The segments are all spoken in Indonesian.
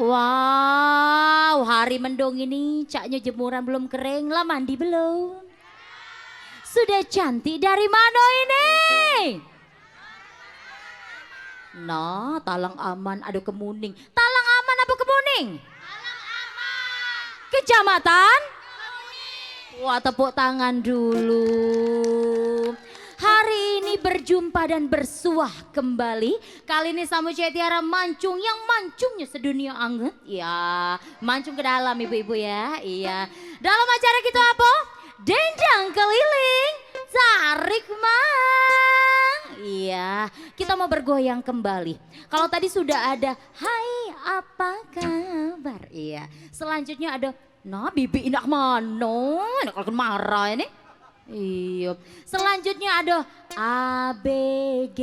Wow, hari mendung ini caknya jemuran belum kering lah, mandi belum? Sudah cantik dari mana ini? Nah, Talang Aman, aduh Kemuning. Talang Aman apa Kemuning? Talang Aman. Kecamatan? Kemuning. Wah, tepuk tangan dulu. Hari ini berjumpa dan bersuah kembali. Kali ini Samu Tiara mancung yang mancungnya sedunia anget. Ya, mancung ke dalam ibu-ibu ya. Iya. Dalam acara kita apa? Dendang keliling, tarik mang. Iya, kita mau bergoyang kembali. Kalau tadi sudah ada hai apa kabar. Iya. Selanjutnya ada nah bibi inak mano. Enak kalau marah ini. Iya. Selanjutnya ada ABG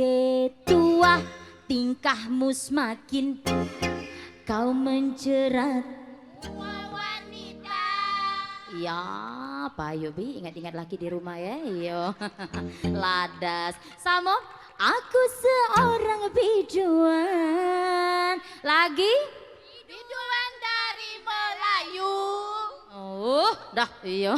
tua, tingkahmu semakin kau mencerat wanita. Ya, Pak Yobi ingat-ingat lagi di rumah ya. Iya. Ladas. Samo, aku seorang biduan. Lagi? Biduan dari Melayu. Oh, dah iya.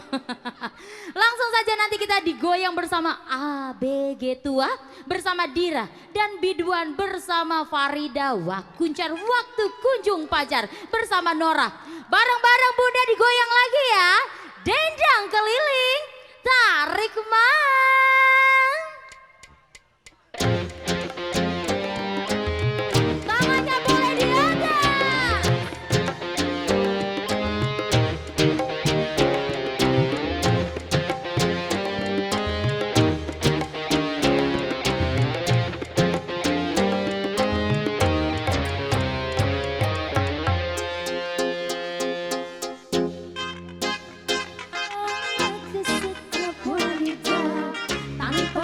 Langsung saja nanti kita digoyang bersama ABG tua bersama Dira dan Biduan bersama Farida Wakuncar waktu kunjung pacar bersama Nora. Bareng-bareng Bunda digoyang lagi ya. Dendang keliling, tarik mang. Tangannya boleh diangkat. Tanpa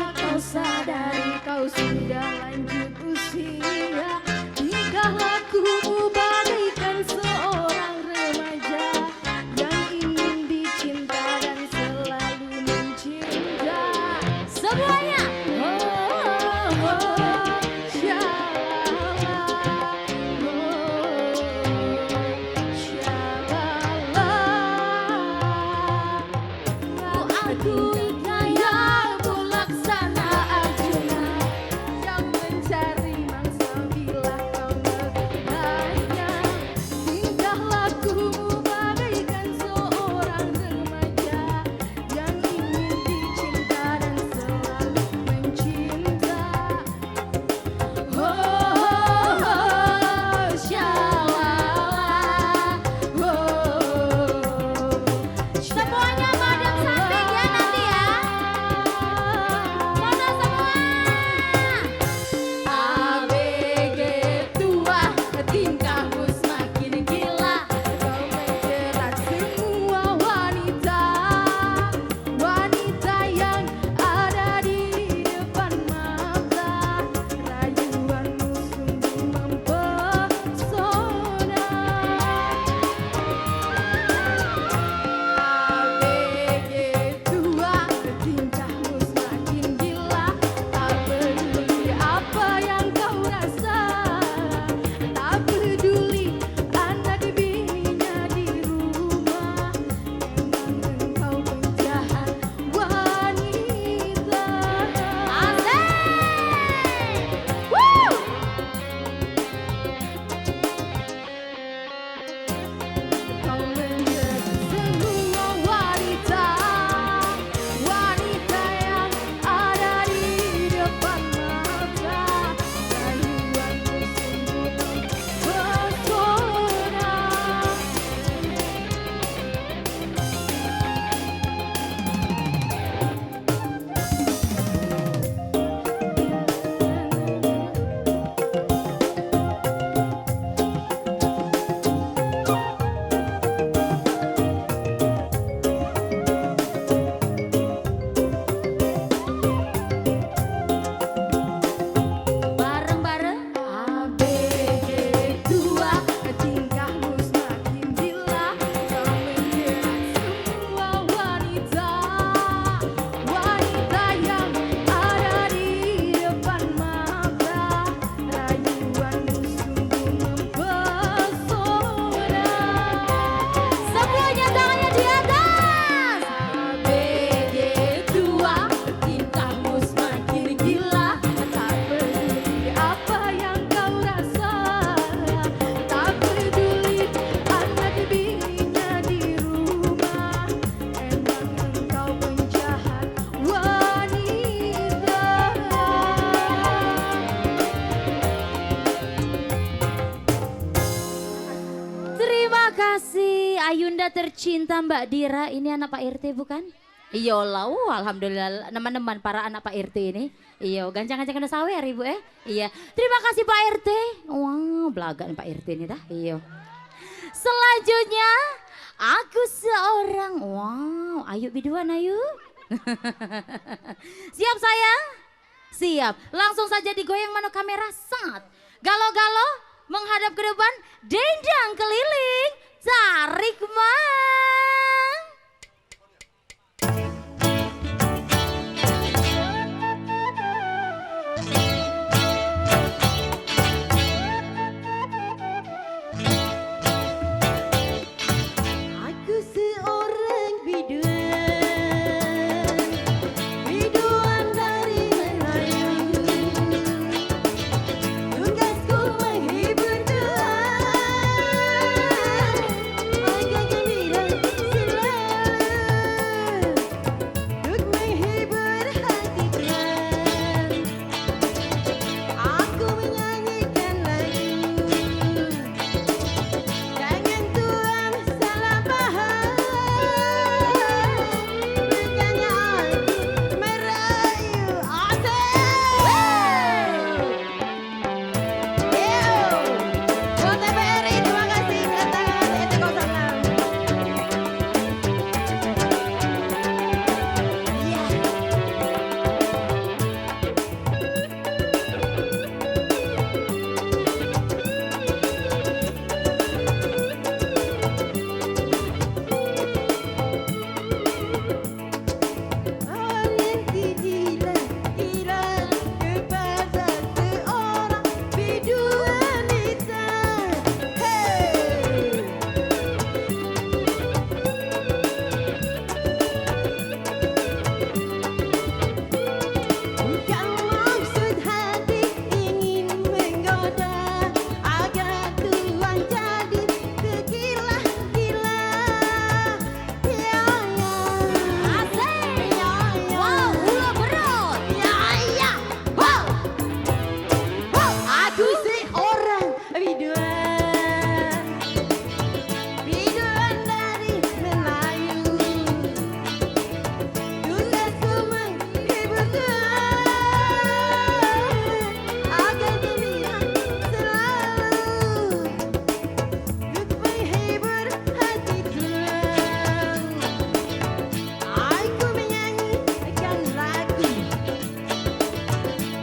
Terima kasih Ayunda tercinta Mbak Dira. Ini anak Pak RT bukan? Iya lah, alhamdulillah teman-teman para anak Pak RT ini. Iya, gancang-gancang kena sawer ibu Iya, terima kasih Pak RT. Wah, belaga nih Pak RT ini dah. Iya. Selanjutnya, aku seorang. Wow, ayo biduan ayo. Siap sayang? Siap. Langsung saja digoyang mano kamera sangat. Galo-galo menghadap ke depan, dendang keliling, tarik mang. Aku seorang biduan, biduan dari Melayu. Tugasku menghibur Tuhan, agar gembira selalu, untuk menghibur hati Tuhan. Aku menyanyikan lagu, jangan Tuhan salah paham, bukannya aku merayu. Buat TVRI, terima kasih kedatangan ET06. Nanti hilang kepada seorang biduan hitam. Hey. Bukan maksud hati ingin menggoda, agar Tuhan jadi tergila-gila. Ya ya, asik. Ya ya, Wow, hula berot. ya ya, wow, wow. Aku seorang biduan, biduan dari Melayu. Tugasku menghibur Tuhan, agar gembira selalu, untuk menghibur hati Tuhan. Aku menyanyikan lagu,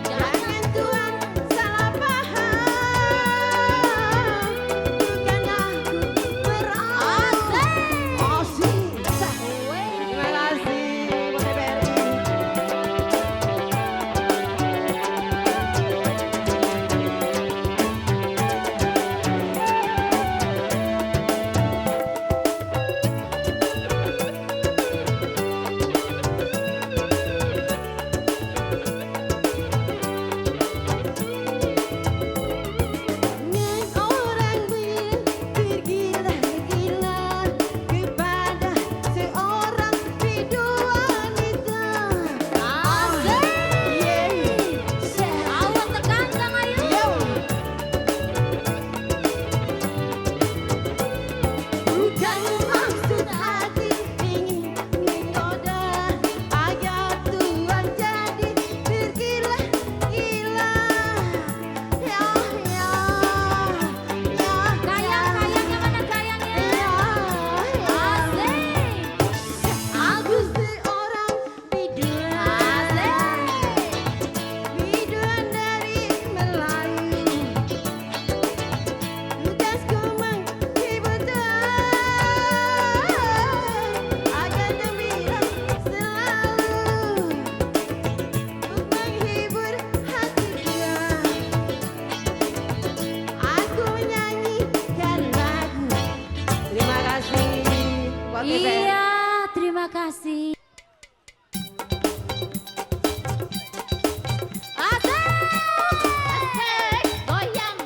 jangan Tuhan salah paham, bukan aku merayu. Asik. Terima kasih buat TVRI. Orang tergila-gila kepada seorang biduan hitam. Awas terkantang ayo. Bukan maksud hati ingin menggoda, agar Tuhan jadi tergila-gila. Ya ya, ya Kayang-kayangnya mana kayangnya? Asik. Aku seorang biduan, biduan dari Melayu. Tugasku menghibur Tuhan, agar gembira selalu, untuk menghibur hati Tuhan. Aku menyanyikan lagu. Terima kasih buat TVRI. Iya, terima kasih. Asik, goyang.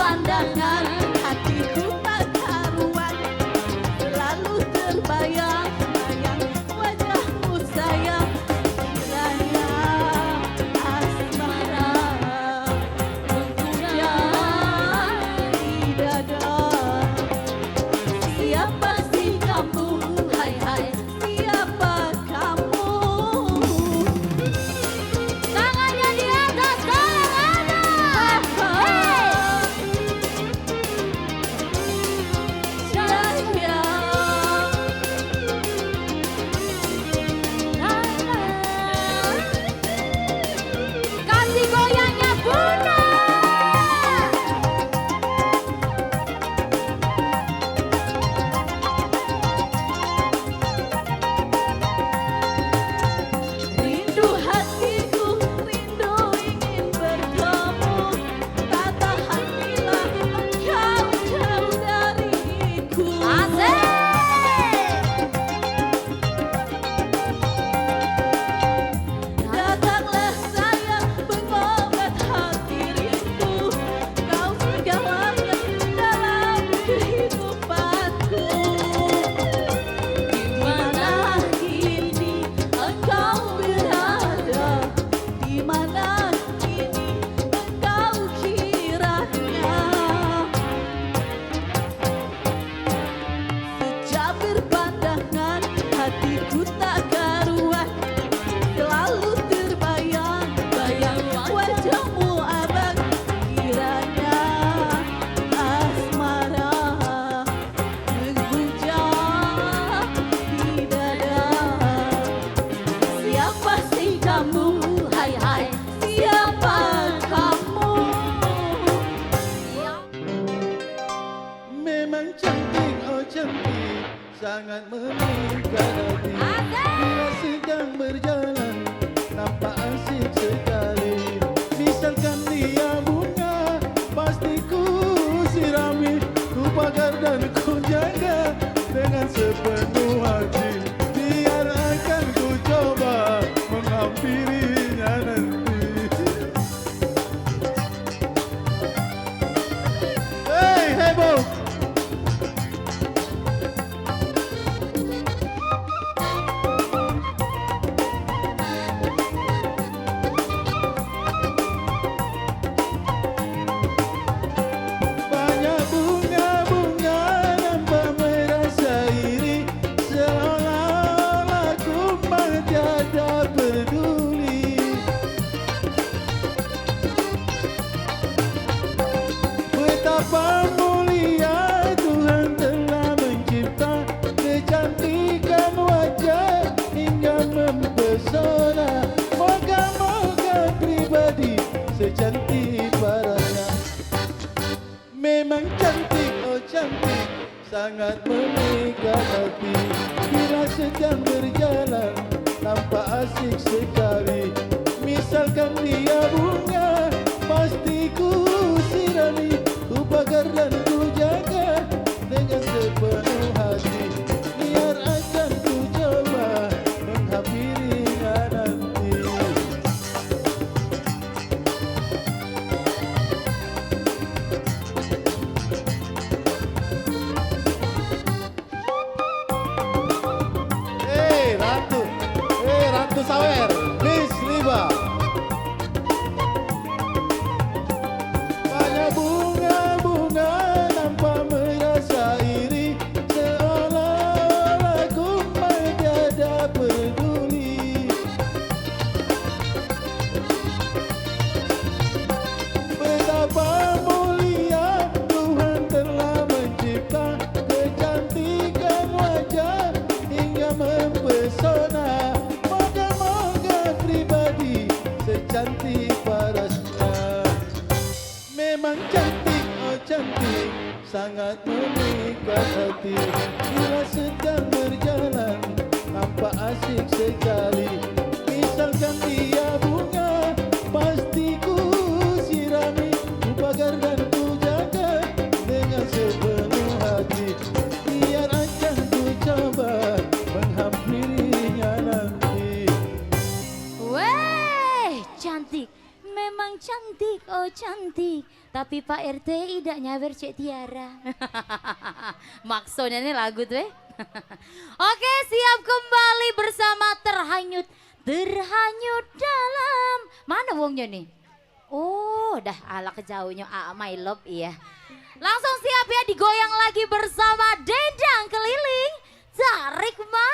berpandangan, hatiku tak karuan, selalu terbayang-bayang wajahmu sayang. Kiranya asmara mengguyar di dada. Siapa sih kamu? Hai hai, siapa kamu? Tangannya di atas, tangan atas. Kasih goyangnya Bunda. Rindu hatiku, rindu ingin bertemu, tak tahan bila engkau jauh dariku. Asik. Datanglah sayang pengobat hati rindu, kau segalanya dalam kehidupanku. Di mana kini engkau berada? Di mana kini engkau kiranya? Sejak berpandangan, hatiku tak karuan, selalu terbayang-bayang wajahmu abang. Kiranya asmara menghujam di dada. Siapa sih kamu? Hai hai, siapa kamu? Memang cantik, oh cantik, sangat memikat hati. Bila sedang berjalan, nampak asik sekali. Misalkan dia bunga, pasti ku sirami, ku pagar dan ku jaga dengan sepenuh hati. Biar akan ku coba menghampirinya nanti. Hey, heboh! Banyak bunga-bunga nampak merasa iri, seolah-olah ku tiada peduli. Betapa mulia Tuhan telah mencipta kecantikan wajah hingga mempesona. Moga-moga pribadi secantik paranya. Memang cantik, oh cantik, sangat memikat hati. Bila sedang berjalan, nampak asik sekali. Misalkan dia bunga, pasti ku sirami, ku pagar dan ku jaga dengan sepenuh hati. Biar akan ku coba menghampirinya nanti. Ratu Sawer, Miss Liba. Banyak bunga-bunga nampak merasa iri, seolah-olah ku tiada peduli. Betapa mulia Tuhan telah mencipta kecantikan wajah hingga mempesona. Moga-moga pribadi secantik parasnya. Memang cantik, oh cantik, sangat memikat hati. Bila sedang berjalan, nampak asik sekali. Misalkan dia bunga, pasti ku sirami, ku pagar dan ku jaga dengan sepenuh hati. Biar akan ku coba menghampirinya nanti. Weh, cantik. Memang cantik, oh cantik. baik, tapi Pak RT tidak nyawer Cek Tiara. Maksudnya ini lagu tuh. Oke, siap kembali bersama Terhanyut. Terhanyut dalam. Mana wongnya nih? Oh, dah ala kejauhnya my love iya. Langsung siap ya digoyang lagi bersama Dendang Keliling. Tarik mah.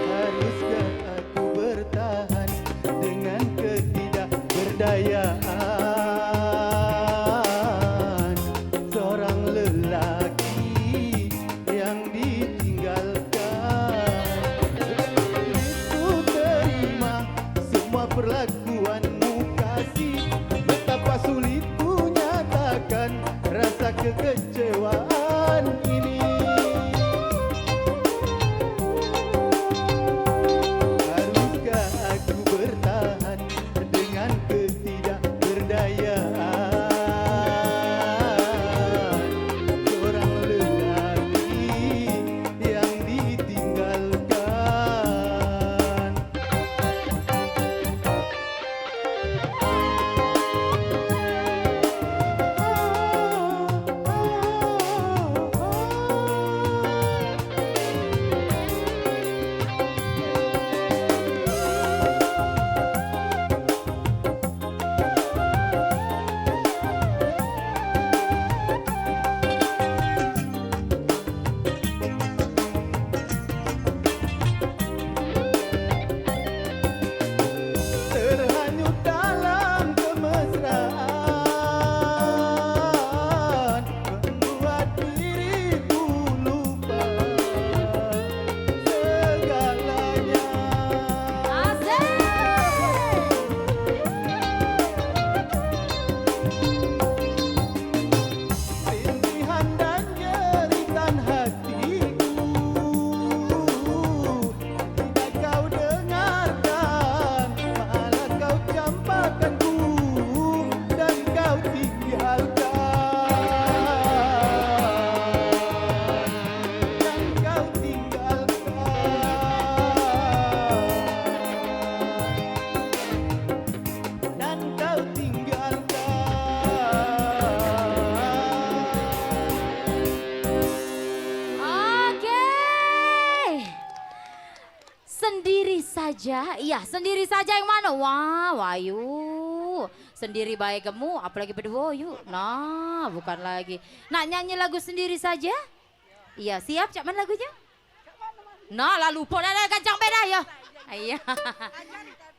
Haruskah aku bertahan dengan ketidakberdayaan seorang lelaki yang ditinggalkan? Itu terima semua perlakuanmu kasih, betapa sulit ku nyatakan rasa kekecewaan ini. Haruskah aku bertahan dengan ketidakberdayaan seorang lelaki yang ditinggalkan? Terhanyut dalam kemesraan membuat diriku lupa segalanya. Rintihan dan jeritan hatiku tidak kau dengarkan, malah kau campakkanku dan kau tinggalkan. Dan kau tinggalkan. Dan kau tinggalkan. Oke. Sendiri saja, iya sendiri saja yang mana? Wah, Wayu. Sendiri baik kamu, apalagi berdua yuk. Nah, bukan lagi. Nak nyanyi lagu sendiri saja? Iya, siap Cak mana lagunya? Nah, lalu lupa dah kancang beda ya. Iya.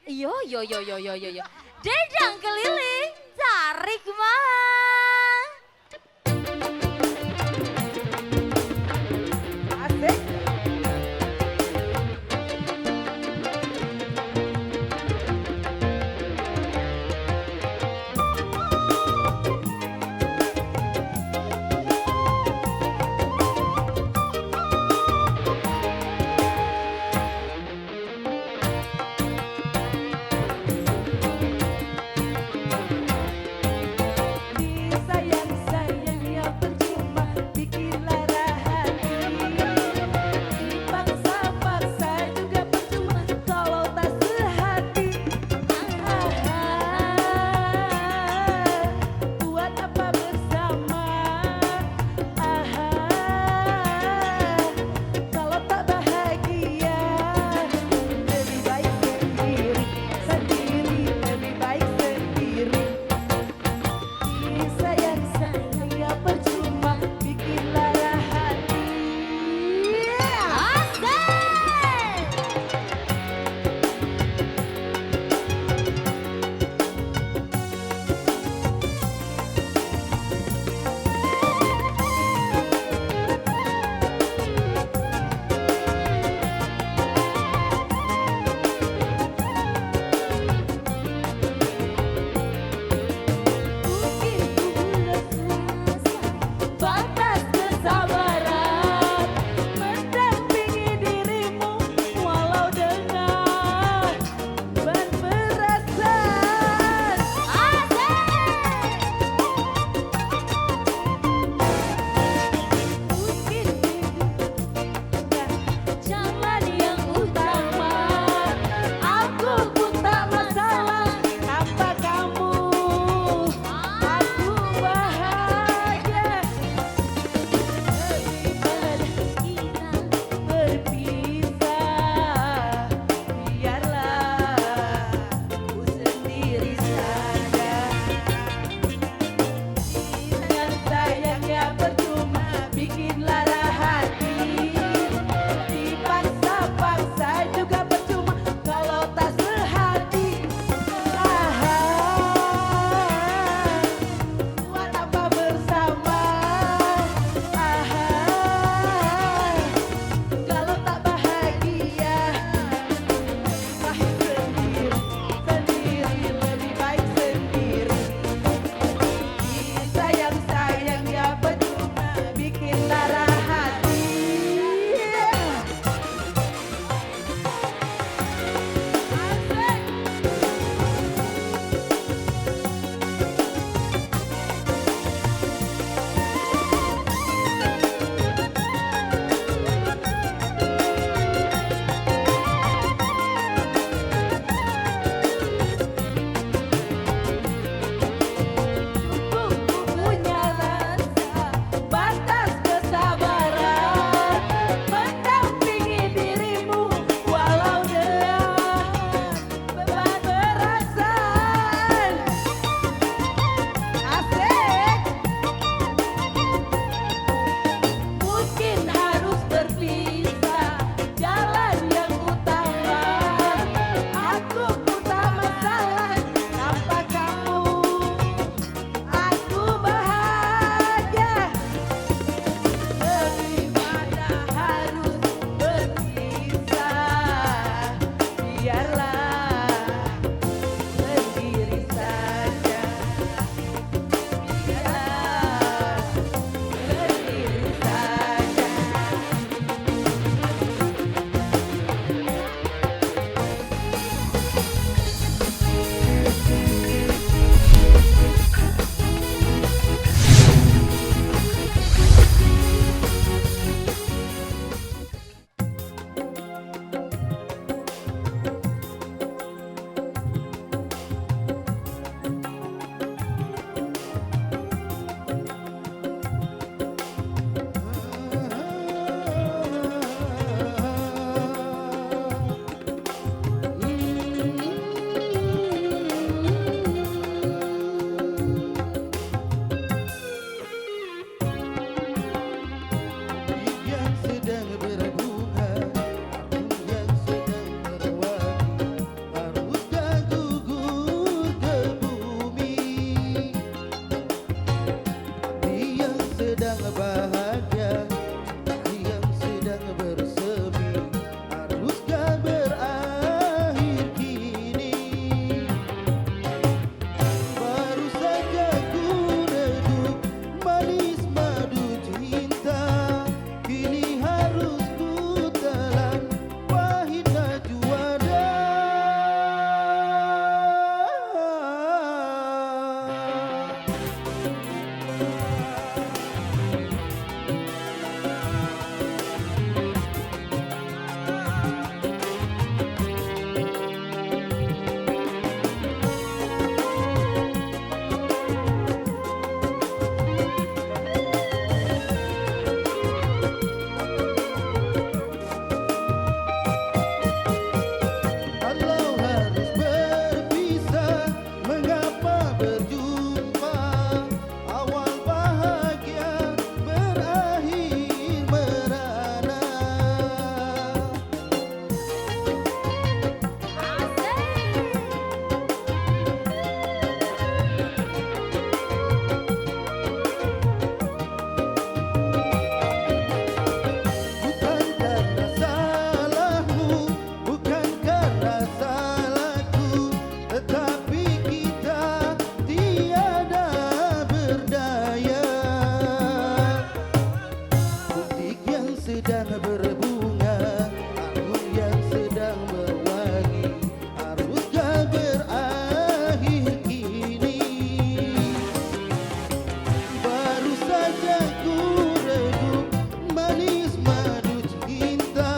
Yo yo yo yo yo yo yo. Dendang Keliling, tarik mah. Asik. Di sedang bahagia, yang sedang bersemi, haruskah berakhir kini? Baru saja ku redup manis madu cinta, kini harus ku telan pahit najwa. Kalau harus berpisah, mengapa berjumpa? Awal bahagia berakhir merana. Bukan karena salahmu, bukan karena salahku, tetapi kita tiada berdaya. Butik yang sedang berbunga, anggur yang sedang berwangi, haruskah berakhir kini? Baru saja ku redup manis madu cinta,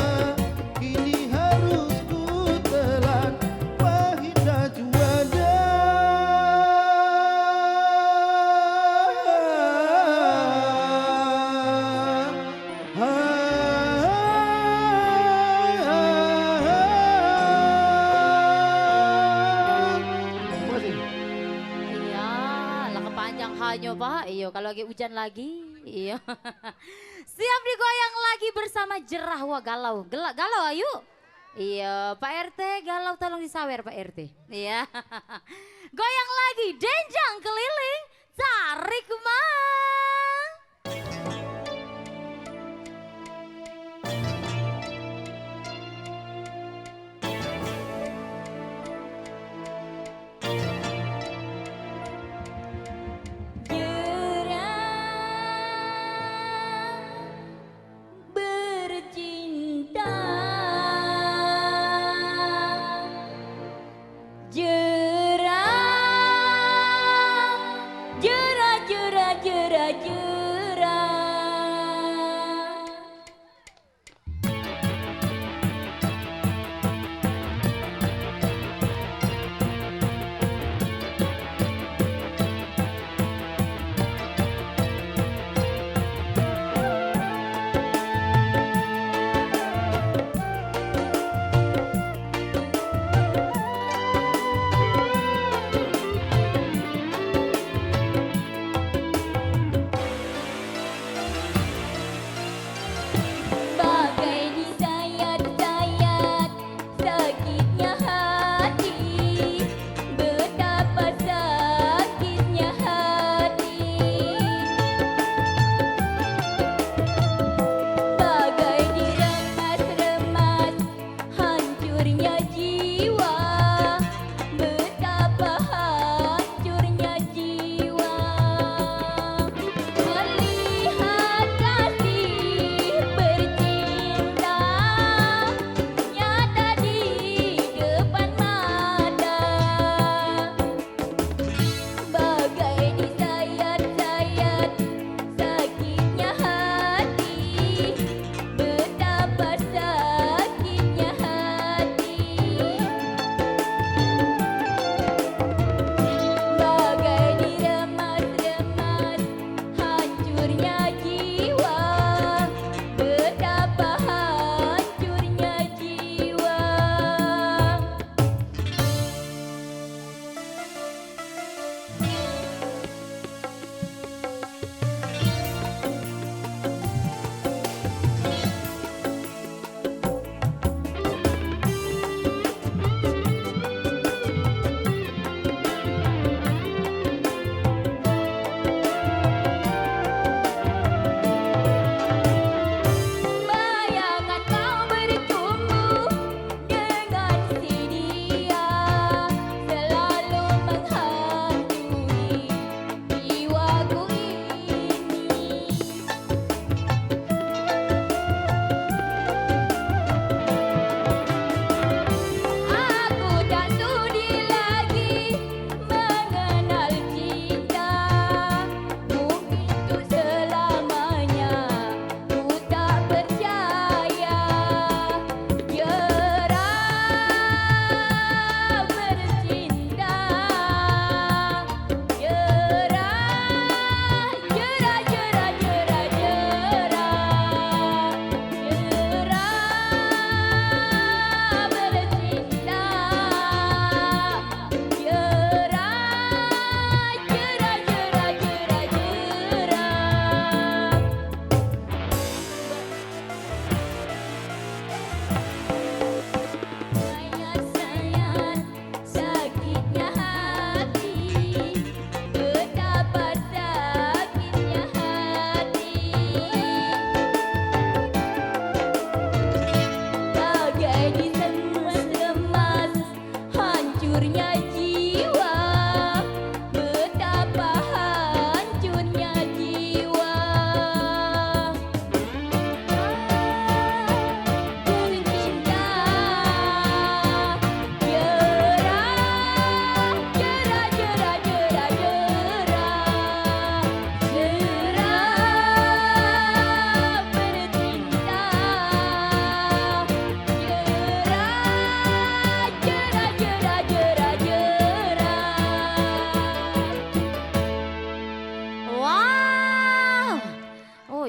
kini harus ku telan pahit najwa. Terima kasih. Iya, lah kepanjang hanyo Pak. Iya, kalau lagi hujan lagi. Iya. Siap digoyang lagi bersama Jerah. Wah galau, galau ayo. Iya, Pak RT galau tolong disawer Pak RT. Iya. Goyang lagi, denjang keliling, tarik mang. bercinta jerah jerah jerah jerah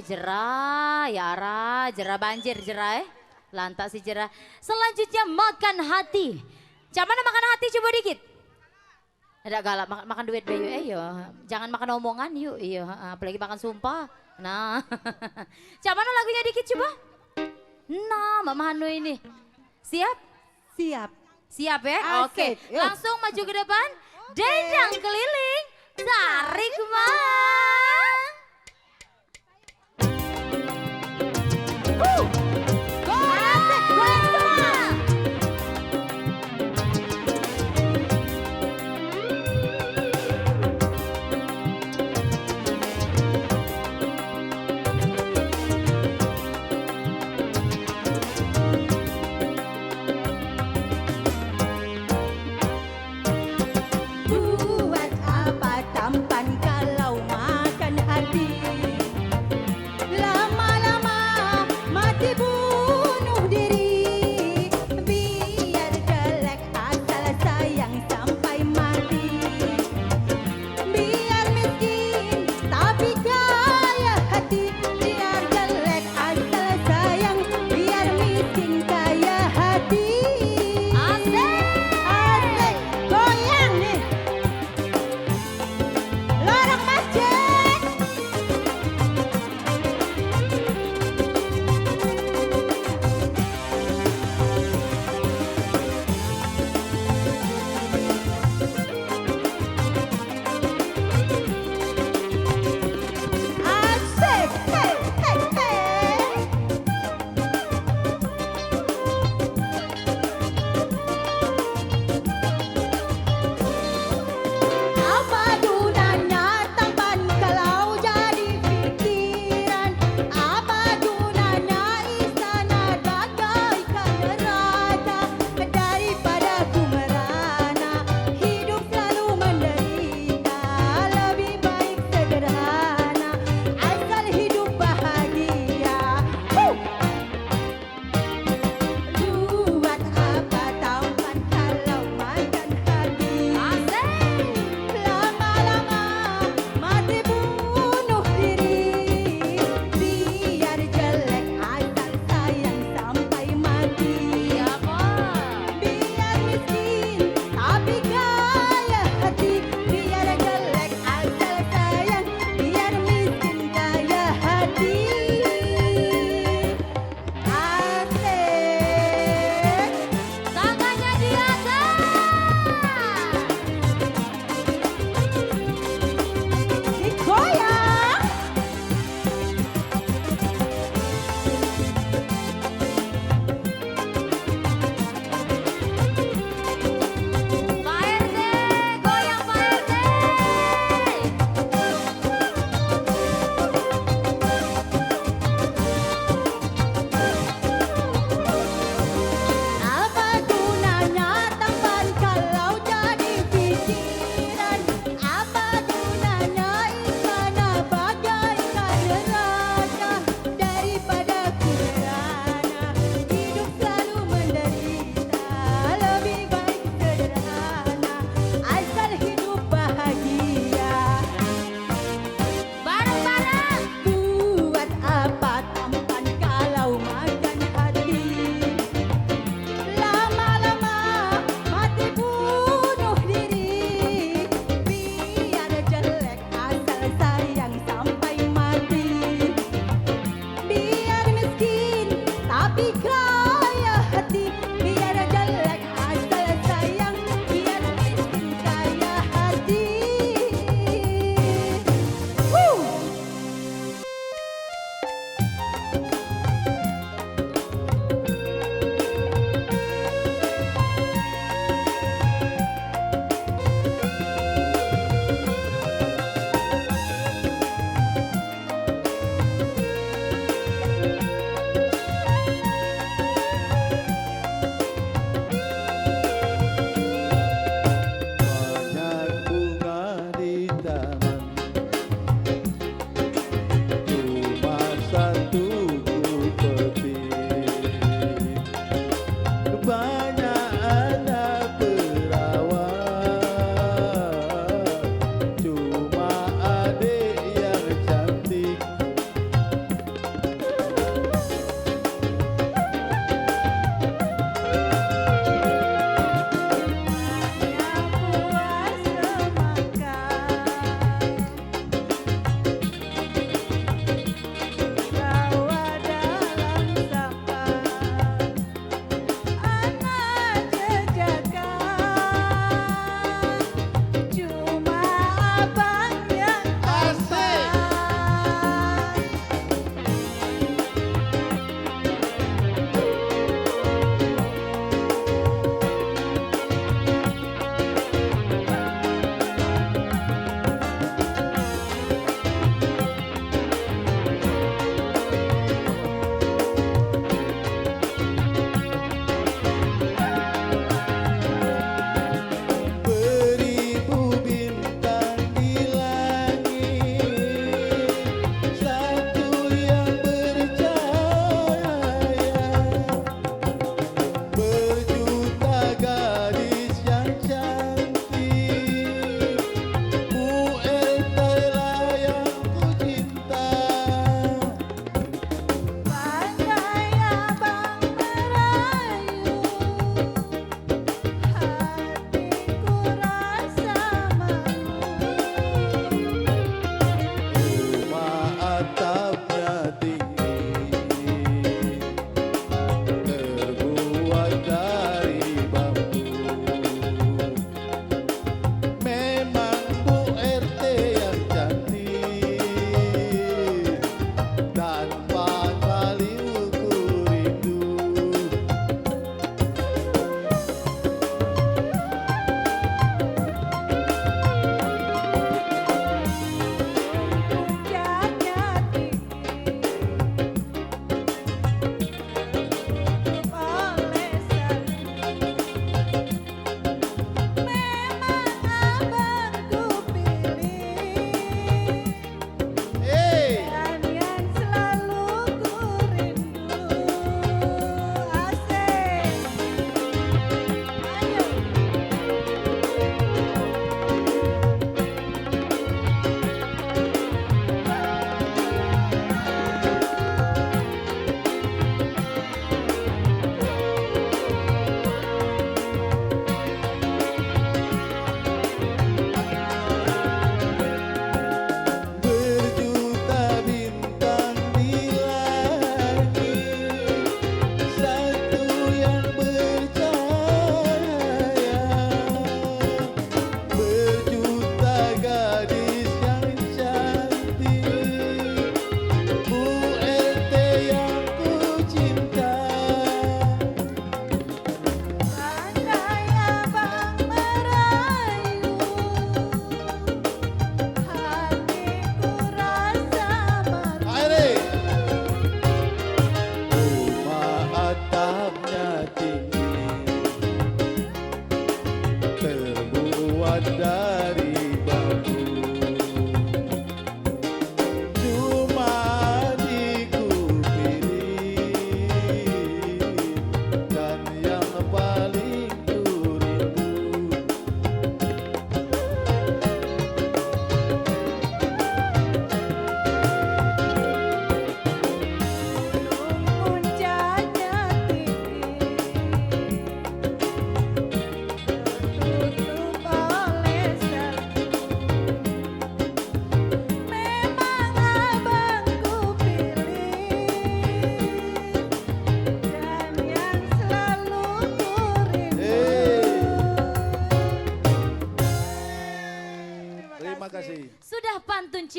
jerah, Yara, jerah banjir, jerah Lantas si jerah. Selanjutnya makan hati. Cuman makan hati coba dikit. Ada galak makan duit bayu yo. Jangan makan omongan yuk, iya, apalagi makan sumpah. Nah. Cuman lagunya dikit coba. Nah, Mama Hanu ini. Siap? Siap. Siap ya? Asik, Oke. yuk. Langsung maju ke depan. Dendang keliling. Tarik mang. Asik, goyang semua. Buat apa tampan kalau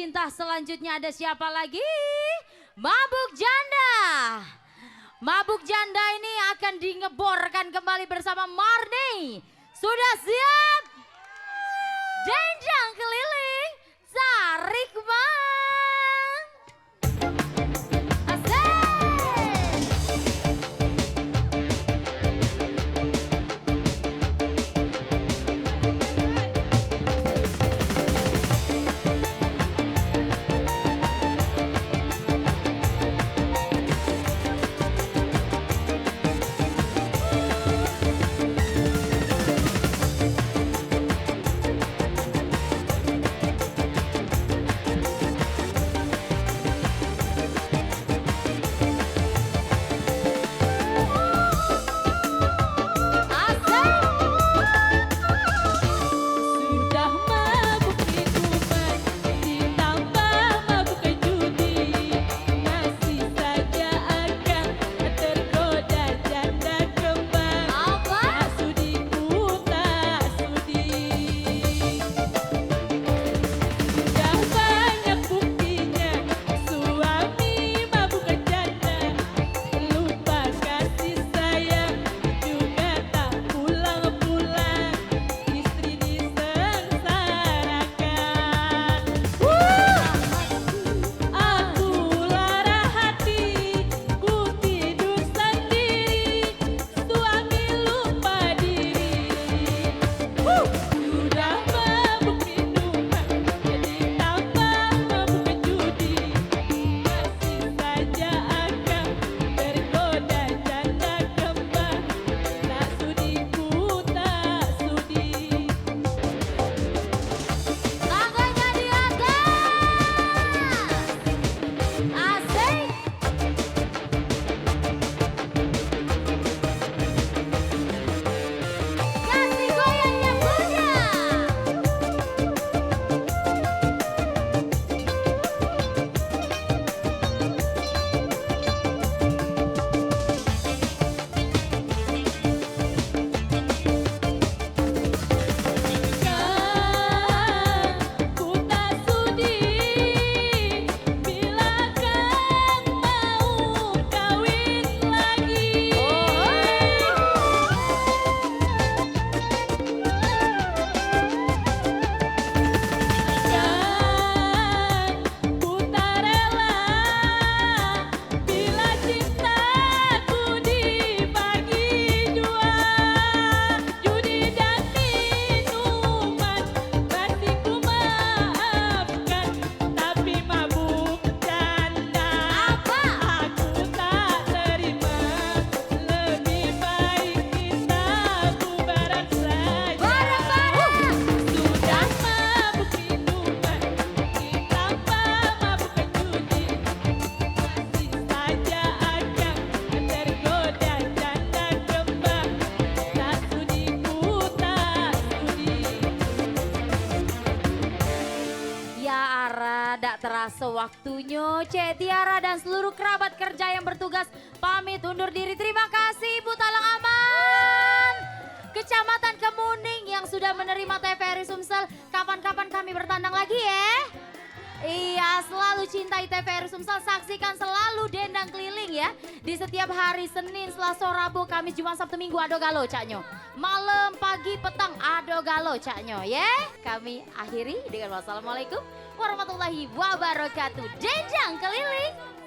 cinta selanjutnya ada siapa lagi? Mabuk Janda. Mabuk Janda ini akan dingeborkan kembali bersama Marni. Sudah siap? Denjang keliling, tarik bang. Asik. Sudah mabuk minuman, ditambah mabuk judi, masih saja akan tergoda janda kembang. Apa? Tak sudi ku tak sudi. Sudah banyak buktinya, suami mabuk janda, lupa kasih sayang, juga tak pulang-pulang, istri disengsarakan. Aku lara hati, ku tidur sendiri, suami lupa diri. Sudah mabuk minuman, ditambah mabuk judi, masih saja akan tergoda janda kembang. Tak sudi ku tak sudi. Tangannya di atas. Asik. Kasih goyangnya bunda. Ku tak sudi bila kau mau kawin lagi. Ku tak rela bila cintaku dibagi dua. Judi dan minuman masih ku maafkan, tapi mabuk janda aku tak terima. Lebih baik kita bubaran saja. Sudah mabuk minuman, ditambah mabuk judi, masih saja akan tergoda janda kembang. Tak sudi ku tak sudi. Ya Ara, dak terasa waktunya. Cek Tiara dan seluruh kerabat kerja yang bertugas pamit undur diri. Terima kasih Ibu Talang Aman. Kecamatan Kemuning yang sudah menerima TVRI Sumsel. Kapan-kapan kami bertandang lagi ya. Iya, selalu cintai TVRI Sumsel, saksikan selalu Dendang Keliling ya. Di setiap hari Senin, Selasa, Rabu, Kamis, Jumat, Sabtu, Minggu Ado Galo caknyo. Malam, pagi, petang Ado Galo caknyo ya. Kami akhiri dengan wassalamualaikum warahmatullahi wabarakatuh. Dendang Keliling.